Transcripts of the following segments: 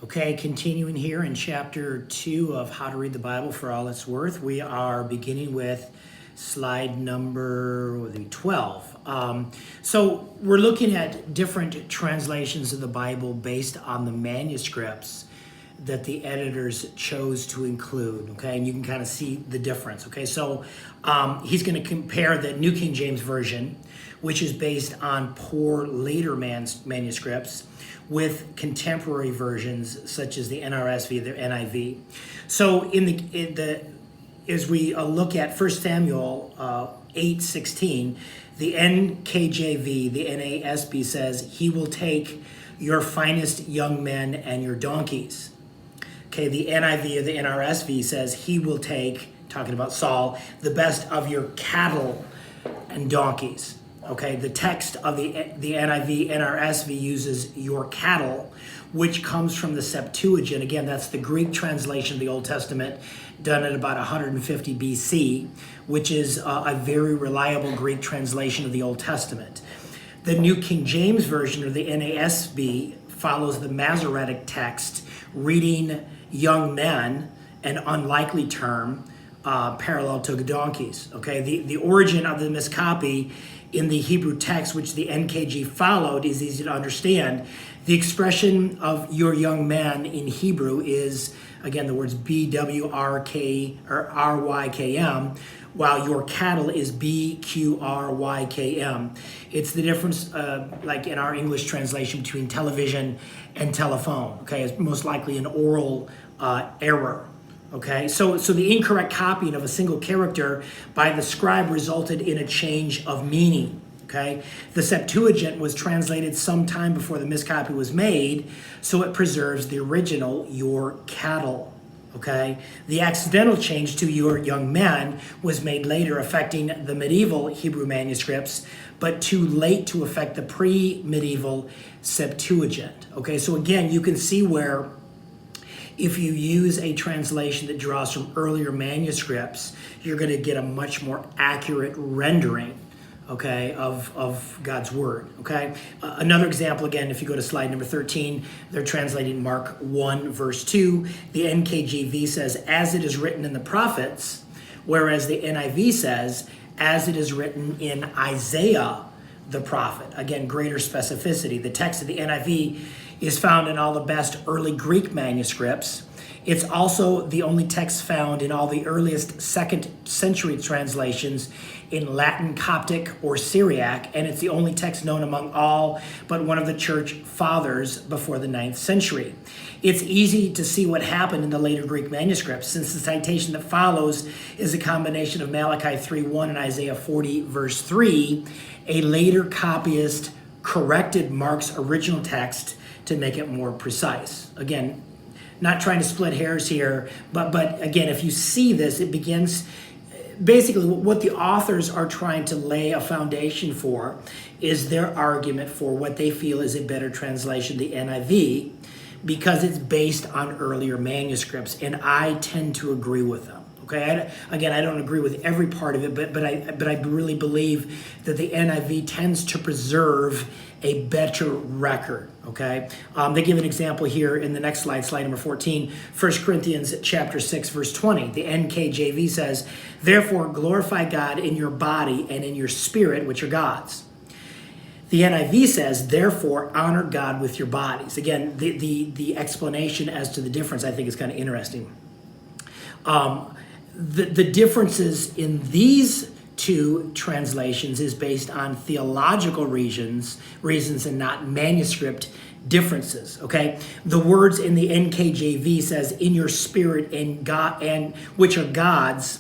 Okay, continuing here in chapter 2 of How to Read the Bible for All It's Worth, we are beginning with slide number 12. So we're looking at different translations of the Bible based on the manuscripts that the editors chose to include, okay? And you can kind of see the difference, okay? So he's going to compare the New King James Version, which is based on poor later manuscripts, with contemporary versions such as the NRSV, the NIV. So as we look at 1 Samuel 8:16, the NKJV, the NASB says, "He will take your finest young men and your donkeys." Okay, the NIV or the NRSV says, "He will take," talking about Saul, "the best of your cattle and donkeys." Okay, the text of the NIV, NRSV uses "your cattle," which comes from the Septuagint. Again, that's the Greek translation of the Old Testament done at about 150 BC, which is a very reliable Greek translation of the Old Testament. The New King James Version, or the NASB, follows the Masoretic text, reading young men, an unlikely term, parallel to donkeys. Okay, the origin of the miscopy in the Hebrew text, which the NKG followed, is easy to understand. The expression of "your young man" in Hebrew is, again, the words BWRK or RYKM, while "your cattle" is BQRYKM. It's the difference, like in our English translation, between television and telephone. Okay, it's most likely an oral error. Okay, so the incorrect copying of a single character by the scribe resulted in a change of meaning. Okay, the Septuagint was translated sometime before the miscopy was made, so it preserves the original "your cattle." Okay, the accidental change to "your young men" was made later, affecting the medieval Hebrew manuscripts, but too late to affect the pre-medieval Septuagint. Okay, so again, you can see where if you use a translation that draws from earlier manuscripts, you're going to get a much more accurate rendering, okay, of God's word. Okay, another example, again, if you go to slide number 13, they're translating Mark 1 verse 2. The NKJV says, "As it is written in the prophets," whereas the NIV says, "As it is written in Isaiah the prophet." Again, greater specificity. The text of the NIV is found in all the best early Greek manuscripts. It's also the only text found in all the earliest 2nd century translations in Latin, Coptic, or Syriac, and it's the only text known among all but one of the church fathers before the 9th century. It's easy to see what happened in the later Greek manuscripts, since the citation that follows is a combination of Malachi 3:1 and Isaiah 40 verse 3. A later copyist corrected Mark's original text to make it more precise. Again, not trying to split hairs here, but again, if you see this, it begins, basically what the authors are trying to lay a foundation for is their argument for what they feel is a better translation, the NIV, because it's based on earlier manuscripts, and I tend to agree with them. Okay, I don't agree with every part of it, but I really believe that the NIV tends to preserve a better record. Okay, they give an example here in the next slide, slide number 14, 1 Corinthians chapter 6, verse 20. The NKJV says, "Therefore glorify God in your body and in your spirit, which are God's." The NIV says, "Therefore honor God with your bodies." Again, the explanation as to the difference I think is kind of interesting. The differences in these two translations is based on theological reasons and not manuscript differences. Okay, the words in the NKJV says "in your spirit and God," and which are God's,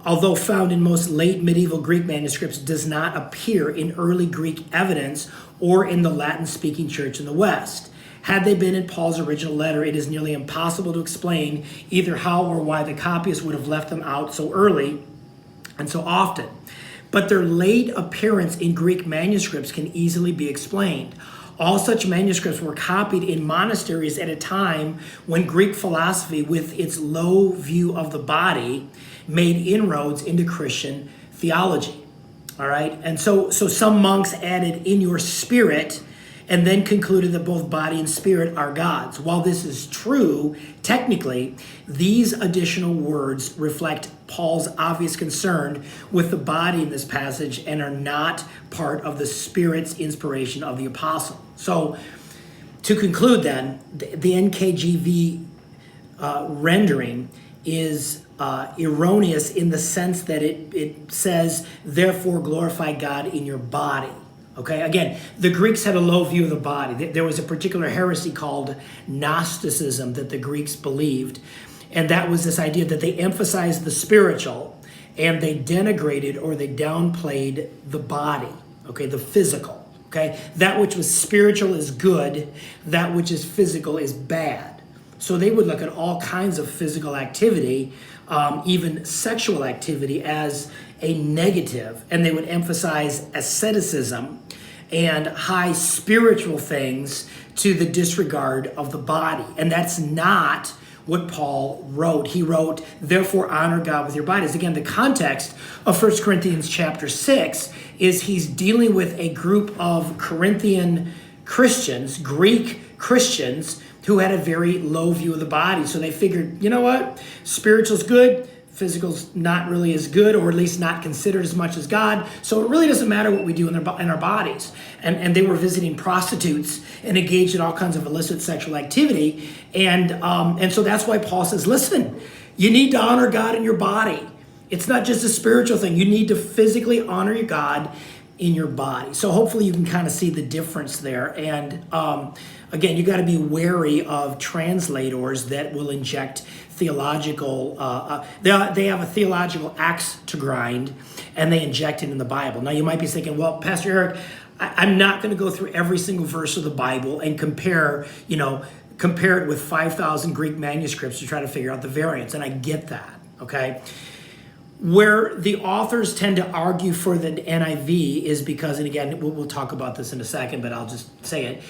although found in most late medieval Greek manuscripts, does not appear in early Greek evidence or in the Latin-speaking church in the West. Had they been in Paul's original letter, it is nearly impossible to explain either how or why the copyists would have left them out so early and so often. But their late appearance in Greek manuscripts can easily be explained. All such manuscripts were copied in monasteries at a time when Greek philosophy, with its low view of the body, made inroads into Christian theology. All right, and so some monks added "in your spirit" and then concluded that both body and spirit are God's. While this is true, technically, these additional words reflect Paul's obvious concern with the body in this passage and are not part of the Spirit's inspiration of the apostle. So, to conclude then, the NKJV rendering is erroneous in the sense that it says, therefore glorify God in your body. Okay, again, the Greeks had a low view of the body. There was a particular heresy called Gnosticism that the Greeks believed, and that was this idea that they emphasized the spiritual and they denigrated or they downplayed the body, okay, the physical. Okay, that which was spiritual is good, that which is physical is bad. So they would look at all kinds of physical activity, even sexual activity, as a negative, and they would emphasize asceticism and high spiritual things to the disregard of the body. And that's not what Paul wrote. He wrote, therefore honor God with your bodies. Again, the context of 1 Corinthians chapter 6 is he's dealing with a group of Corinthian Christians, Greek Christians, who had a very low view of the body. So they figured, you know what? Spiritual's good, physical's not really as good, or at least not considered as much as God. So it really doesn't matter what we do in our bodies. And they were visiting prostitutes and engaged in all kinds of illicit sexual activity. And so that's why Paul says, listen, you need to honor God in your body. It's not just a spiritual thing. You need to physically honor your God in your body. So hopefully you can kind of see the difference there. And again, you got to be wary of translators that will inject theological, they have a theological axe to grind and they inject it in the Bible. Now you might be thinking, well, Pastor Eric, I'm not going to go through every single verse of the Bible and compare it with 5,000 Greek manuscripts to try to figure out the variants. And I get that, okay? Where the authors tend to argue for the NIV is because, and again, we'll talk about this in a second, but I'll just say it.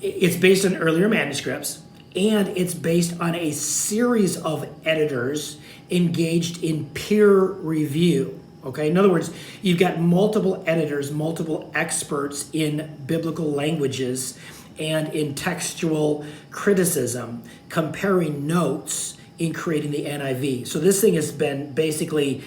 It's based on earlier manuscripts, and it's based on a series of editors engaged in peer review. Okay, in other words, you've got multiple editors, multiple experts in biblical languages and in textual criticism comparing notes in creating the NIV. So this thing has been basically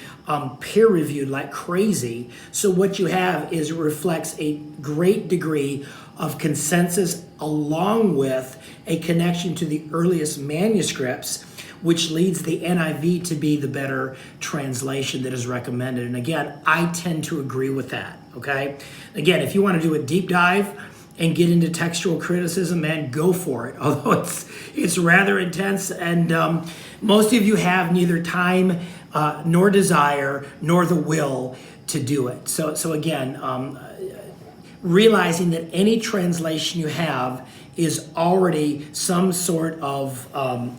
peer reviewed like crazy. So what you have is it reflects a great degree of consensus along with a connection to the earliest manuscripts, which leads the NIV to be the better translation that is recommended. And again, I tend to agree with that, okay? Again, if you want to do a deep dive and get into textual criticism, man, go for it. Although it's rather intense, and most of you have neither time nor desire nor the will to do it. So again, realizing that any translation you have is already some sort of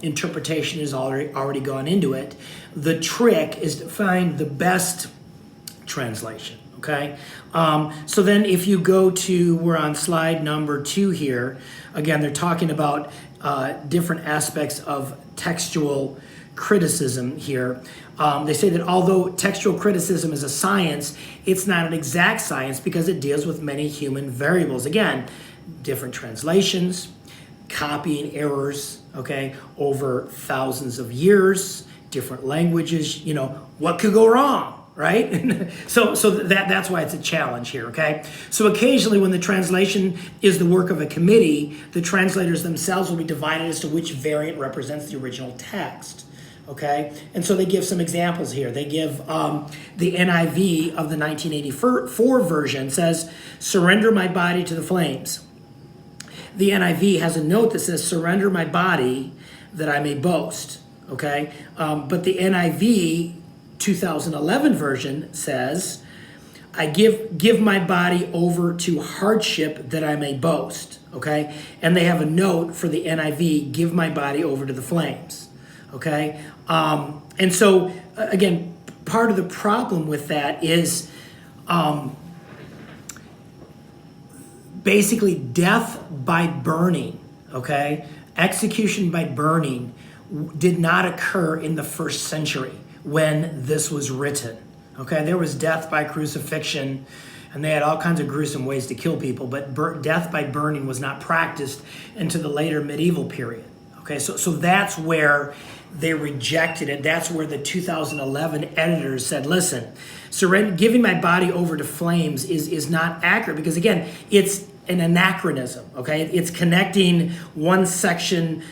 interpretation has already gone into it. The trick is to find the best translation. Okay, so then if you go to, we're on slide number 2 here. Again, they're talking about different aspects of textual criticism here. They say that although textual criticism is a science, it's not an exact science because it deals with many human variables. Again, different translations, copying errors, okay, over thousands of years, different languages, what could go wrong? Right? So that's why it's a challenge here, okay? So occasionally when the translation is the work of a committee, the translators themselves will be divided as to which variant represents the original text, okay? And so they give some examples here. They give the NIV of the 1984 version says, surrender my body to the flames. The NIV has a note that says, surrender my body that I may boast, okay? But the NIV 2011 version says, I give my body over to hardship that I may boast, okay? And they have a note for the NIV, give my body over to the flames, okay? And so, again, part of the problem with that is basically death by burning, okay? Execution by burning did not occur in the first century when this was written, okay? There was death by crucifixion and they had all kinds of gruesome ways to kill people, but death by burning was not practiced into the later medieval period. Okay, so that's where they rejected it. That's where the 2011 editors said, listen, giving my body over to flames is not accurate, because again, it's an anachronism, okay? It's connecting one section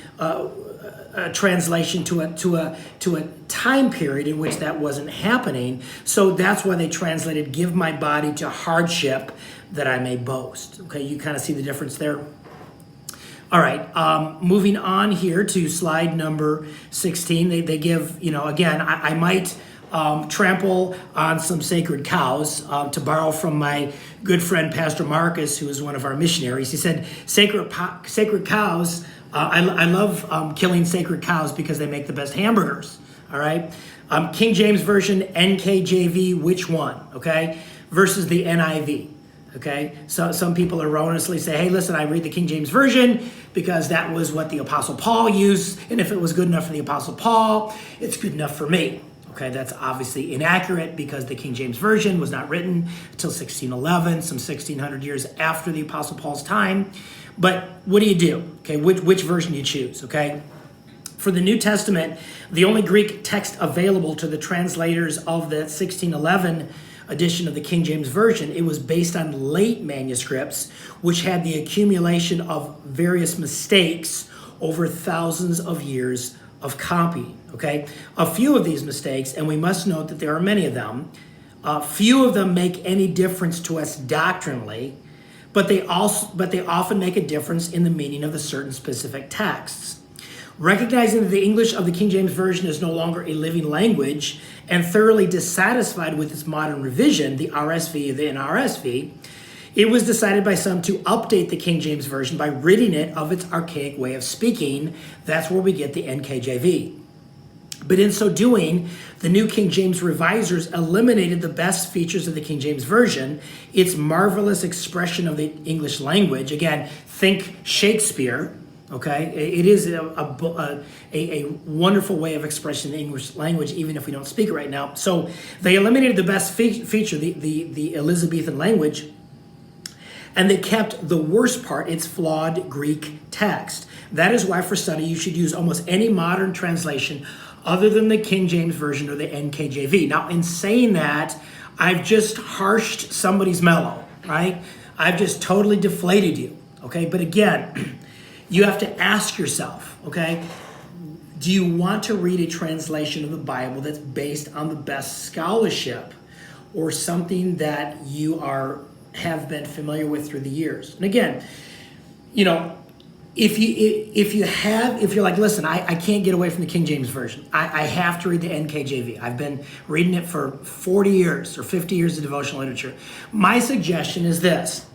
translation to a time period in which that wasn't happening. So that's why they translated, give my body to hardship that I may boast. Okay, you kind of see the difference there. All right, moving on here to slide number 16. They give, again, I might trample on some sacred cows, to borrow from my good friend Pastor Marcus, who is one of our missionaries. He said, sacred cows, I love killing sacred cows because they make the best hamburgers, all right? King James Version, NKJV, which one, okay? Versus the NIV. Okay, so some people erroneously say, hey, listen, I read the King James Version because that was what the Apostle Paul used, and if it was good enough for the Apostle Paul, it's good enough for me. Okay, that's obviously inaccurate because the King James Version was not written until 1611, some 1600 years after the Apostle Paul's time. But what do? Okay, which version do you choose, okay? For the New Testament, the only Greek text available to the translators of the 1611 edition of the King James Version, it was based on late manuscripts, which had the accumulation of various mistakes over thousands of years of copying, okay? A few of these mistakes, and we must note that there are many of them, few of them make any difference to us doctrinally, but they often make a difference in the meaning of the certain specific texts. Recognizing that the English of the King James Version is no longer a living language and thoroughly dissatisfied with its modern revision, the RSV or the NRSV, it was decided by some to update the King James Version by ridding it of its archaic way of speaking. That's where we get the NKJV. But in so doing, the New King James revisers eliminated the best features of the King James Version, its marvelous expression of the English language. Again, think Shakespeare. Okay, it is a wonderful way of expressing the English language, even if we don't speak it right now. So they eliminated the best feature, the Elizabethan language, and they kept the worst part, its flawed Greek text. That is why for study you should use almost any modern translation other than the King James Version or the NKJV. Now, in saying that, I've just harshed somebody's mellow, right? I've just totally deflated you, okay? But again, you have to ask yourself, okay, do you want to read a translation of the Bible that's based on the best scholarship or something that you have been familiar with through the years? And again, if you're like, listen, I can't get away from the King James Version. I have to read the NKJV. I've been reading it for 40 years or 50 years of devotional literature. My suggestion is this.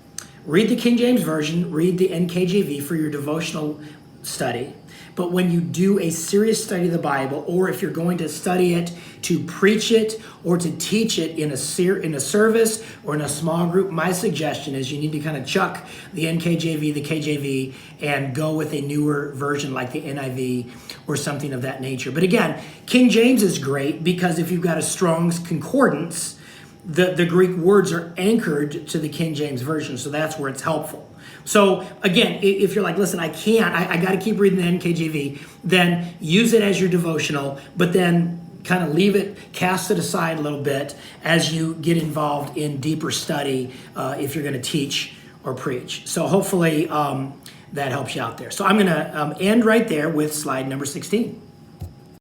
Read the King James Version, read the NKJV for your devotional study. But when you do a serious study of the Bible, or if you're going to study it, to preach it, or to teach it in a service or in a small group, my suggestion is you need to kind of chuck the NKJV, the KJV, and go with a newer version like the NIV or something of that nature. But again, King James is great because if you've got a Strong's Concordance, the Greek words are anchored to the King James Version, so that's where it's helpful. So again, if you're like, listen, I got to keep reading the NKJV, then use it as your devotional, but then kind of leave it, cast it aside a little bit as you get involved in deeper study if you're going to teach or preach. So hopefully that helps you out there. So I'm going to end right there with slide number 16.